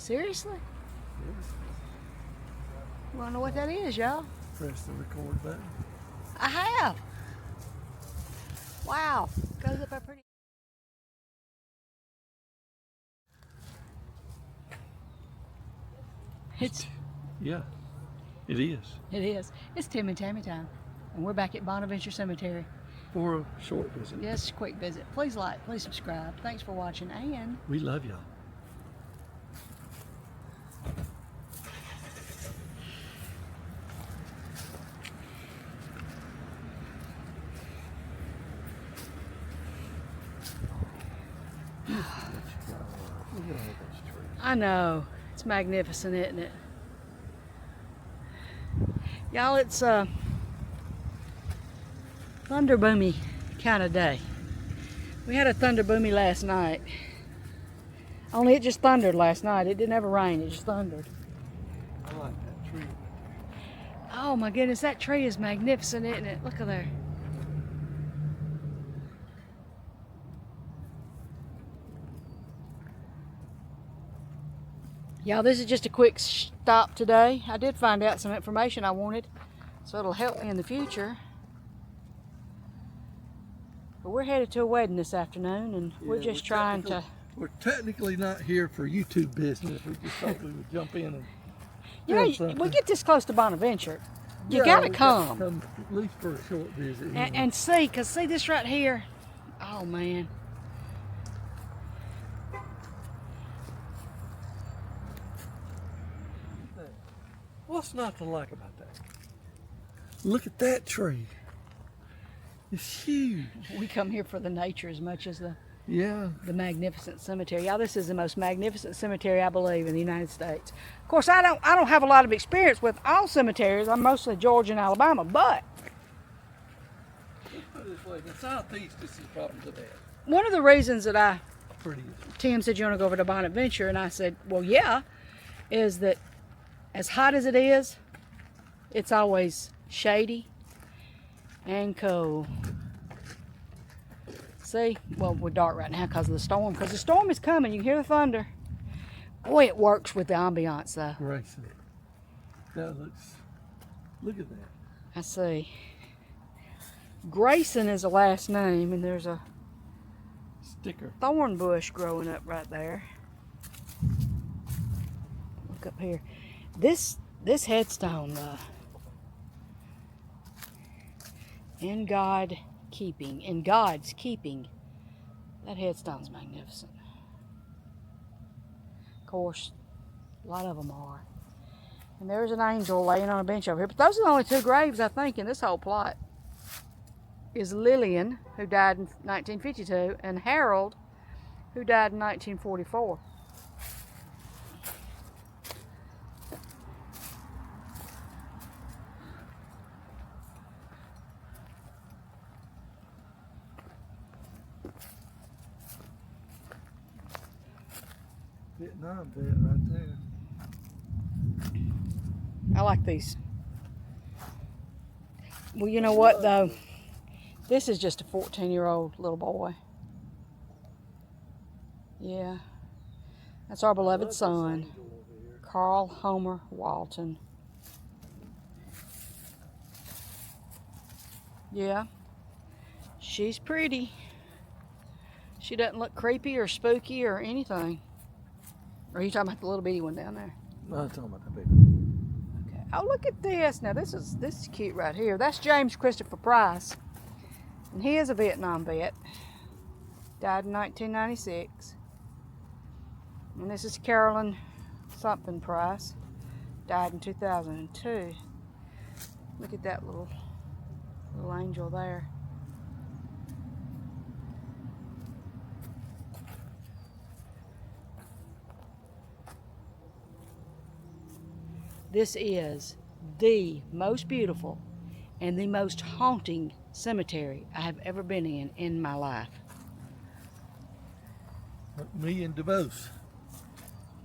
Seriously? Yes. You wanna know what that is, y'all? Press the record button. I have. Wow. Goes up there pretty. Yeah, it is. It is. It's Tim and Tammy time. And we're back at Bonaventure Cemetery. For a short visit. Yes, quick visit. Please like, please subscribe. Thanks for watching, and We love y'all. Look at all those trees. I know. It's magnificent, isn't it? Y'all, it's a thunder boomy kind of day. We had a thunder boomy last night. Only it just thundered last night. It didn't ever rain, it just thundered. I like that tree. Oh my goodness, that tree is magnificent, isn't it? Look at there. Y'all, this is just a quick stop today. I did find out some information I wanted, so it'll help me in the future. But we're headed to a wedding this afternoon, and we're just trying to... We're technically not here for YouTube business. We just thought we would jump in and You know, we get this close to Bonaventure. You gotta come. At least for a short visit. And see, because see this right here? Oh, man. What's not to like about that? Look at that tree. It's huge. We come here for the nature as much as the magnificent cemetery. Y'all, this is the most magnificent cemetery, I believe, in the United States. Of course, I don't have a lot of experience with all cemeteries. I'm mostly Georgia and Alabama, but let's put it this way, in the southeast, this is probably the best. One of the reasons that Prettiest. Tim said, you want to go over to Bonaventure, and I said, well, yeah, is that as hot as it is, it's always shady and cool. See, well, we're dark right now because of the storm. Because the storm is coming. You can hear the thunder. Boy, it works with the ambiance, though. Grayson. That looks. Look at that. I see. Grayson is the last name, and there's a sticker thorn bush growing up right there. Look up here. This headstone, in God's keeping, that headstone's magnificent. Of course, a lot of them are. And there's an angel laying on a bench over here. But those are the only two graves, I think, in this whole plot. Is Lillian, who died in 1952, and Harold, who died in 1944. Vietnam vet right there. I like these. Well, you know what though? This is just a 14-year-old little boy. Yeah. That's our beloved son, Carl Homer Walton. Yeah. She's pretty. She doesn't look creepy or spooky or anything. Or are you talking about the little bitty one down there? No, I'm talking about the big one. Okay. Oh, look at this. Now this is cute right here. That's James Christopher Price. And he is a Vietnam vet. Died in 1996. And this is Carolyn something Price. Died in 2002. Look at that little angel there. This is the most beautiful and the most haunting cemetery I have ever been in my life. Me and DeBose.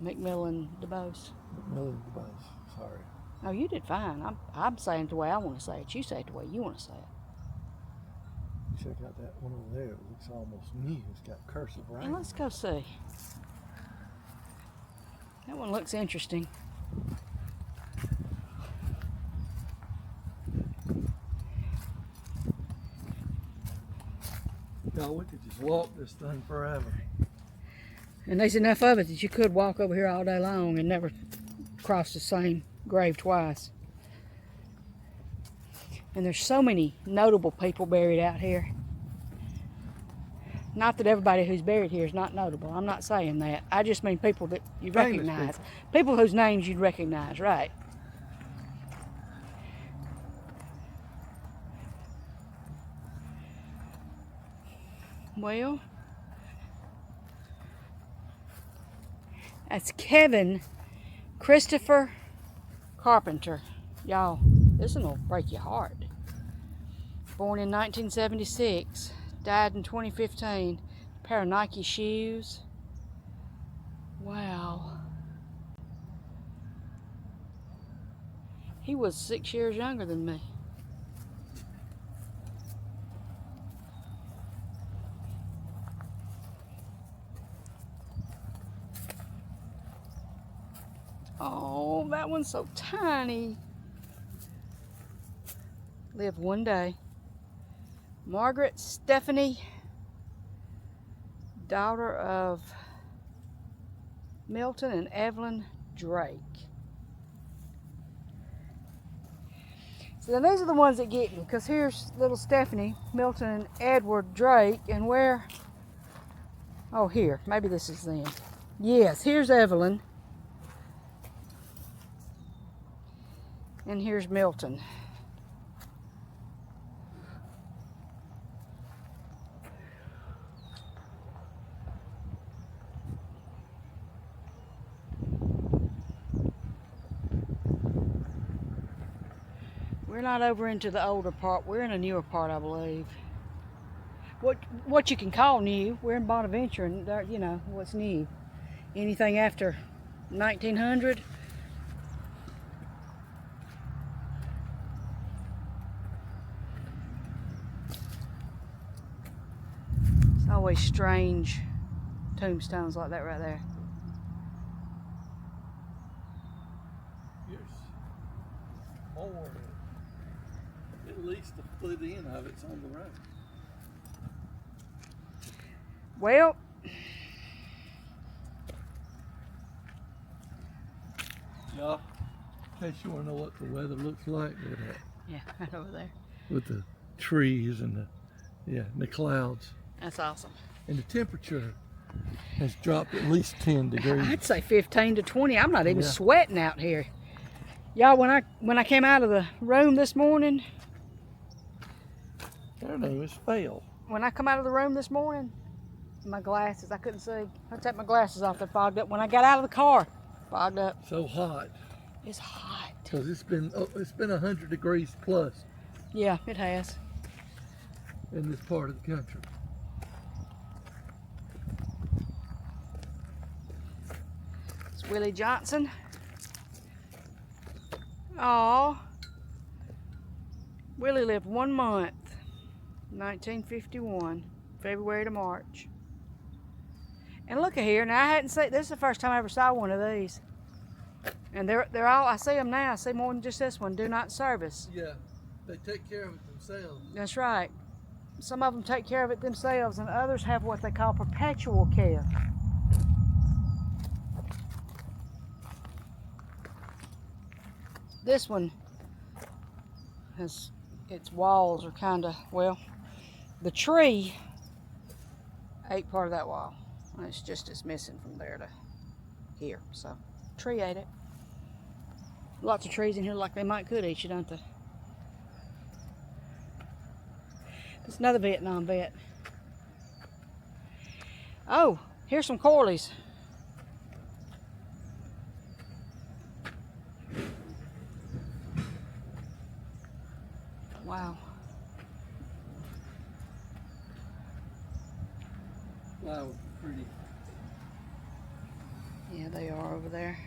McMillan DeBose. McMillan DeBose, sorry. No, you did fine. I'm saying it the way I want to say it. You say it the way you want to say it. Check out that one over there. It looks almost new. It's got cursive writing. Well, let's go see. That one looks interesting. Y'all, we could just walk this thing forever. And there's enough of it that you could walk over here all day long and never cross the same grave twice. And there's so many notable people buried out here. Not that everybody who's buried here is not notable. I'm not saying that. I just mean people that you Famous recognize. People whose names you'd recognize, right? Well, that's Kevin Christopher Carpenter. Y'all, this one will break your heart. Born in 1976, died in 2015. A pair of Nike shoes. Wow. He was 6 years younger than me. Oh, that one's so tiny. Lived one day. Margaret Stephanie, daughter of Milton and Evelyn Drake. So then these are the ones that get me, because here's little Stephanie, Milton and Edward Drake, and where? Oh, here. Maybe this is them. Yes, here's Evelyn. And here's Milton. We're not over into the older part. We're in a newer part, I believe. What you can call new. We're in Bonaventure, and you know what's new. Anything after 1900. It's always strange tombstones like that right there. Here's more. At least the split end of it's on the road. Well, Y'all, in case you want to know what the weather looks like, look at that. yeah, right over there. With the trees and the clouds. That's awesome. And the temperature has dropped at least 10 degrees. I'd say 15 to 20. I'm not even sweating out here. Y'all, when I came out of the room this morning, Her name is Fail. when I come out of the room this morning, my glasses, I couldn't see. I take my glasses off, they're fogged up. When I got out of the car, fogged up. So hot. It's hot. Because it's been 100 degrees plus Yeah, it has. in this part of the country. It's Willie Johnson. Aw. Willie lived 1 month, 1951, February to March. And look at here, now I hadn't seen, this is the first time I ever saw one of these. And they're all, I see them now, I see more than just this one, do not service. Yeah, they take care of it themselves. That's right. Some of them take care of it themselves, and others have what they call perpetual care. This one has, its walls are kind of, well, the tree ate part of that wall. And it's missing from there to here. So, tree ate it. Lots of trees in here like they could eat you, don't they? It's another Vietnam vet. Oh, here's some Corleys. Wow. Wow, pretty. Yeah, they are over there.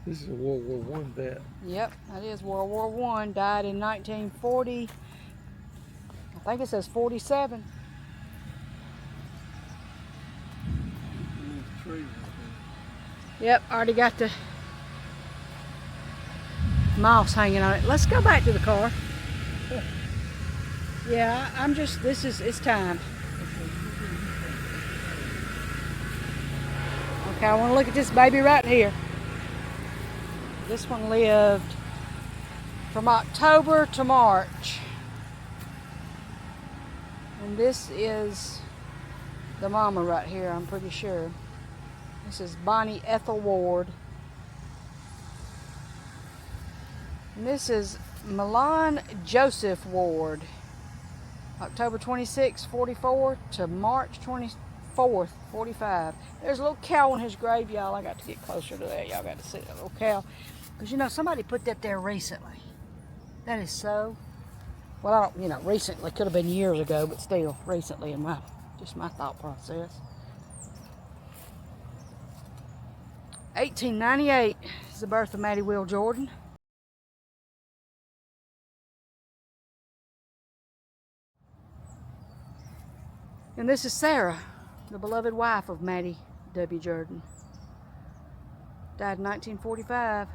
This is a World War I vet. Yep, that is World War I. Died in 1940. I think it says 47. Tree. Yep, already got the moss hanging on it. Let's go back to the car. Yeah, it's time. Okay, I want to look at this baby right here. This one lived from October to March. And this is the mama right here, I'm pretty sure. This is Bonnie Ethel Ward. And this is Milan Joseph Ward. October 26, 44 to March 24th, 45. There's a little cow on his grave, y'all. I got to get closer to that. Y'all got to see that little cow. Because, you know, somebody put that there recently. That is so... Well, I don't, you know, recently. Could have been years ago, but still, recently in just my thought process. 1898 is the birth of Maddie Will Jordan. And this is Sarah, the beloved wife of Maddie W. Jordan. Died in 1945.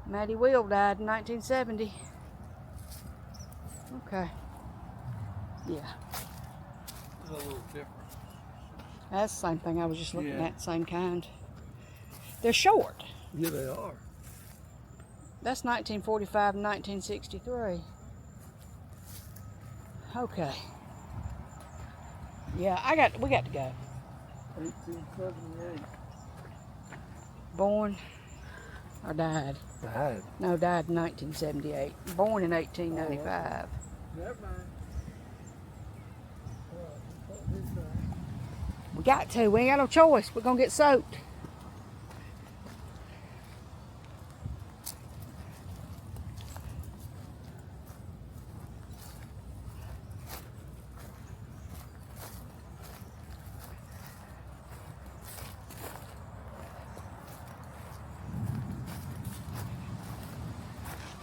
Maddie Will died in 1970. Okay. Yeah. It's a little different. That's the same thing I was just looking at, same kind. They're short. Yeah, they are. That's 1945 and 1963. Okay. Yeah, we got to go. 1878. Born or died? Died. No, died in 1978. Born in 1895. Never mind. We got to. We ain't got no choice. We're going to get soaked.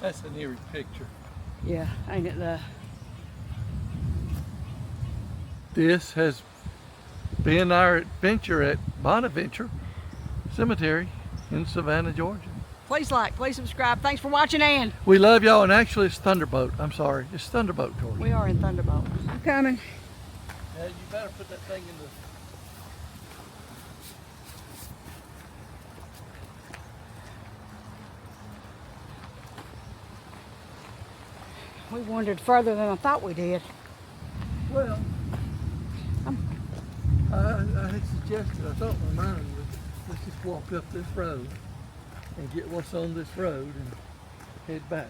That's an eerie picture. Yeah, ain't it the... This has been our adventure at Bonaventure Cemetery in Savannah, Georgia. Please like, please subscribe. Thanks for watching, and... We love y'all, and actually it's Thunderbolt. I'm sorry, it's Thunderbolt, Georgia. We are in Thunderbolt. I'm coming. Yeah, you better put that thing in the... We wandered further than I thought we did. Well, I had suggested, I thought my mind was, let's just walk up this road and get what's on this road and head back.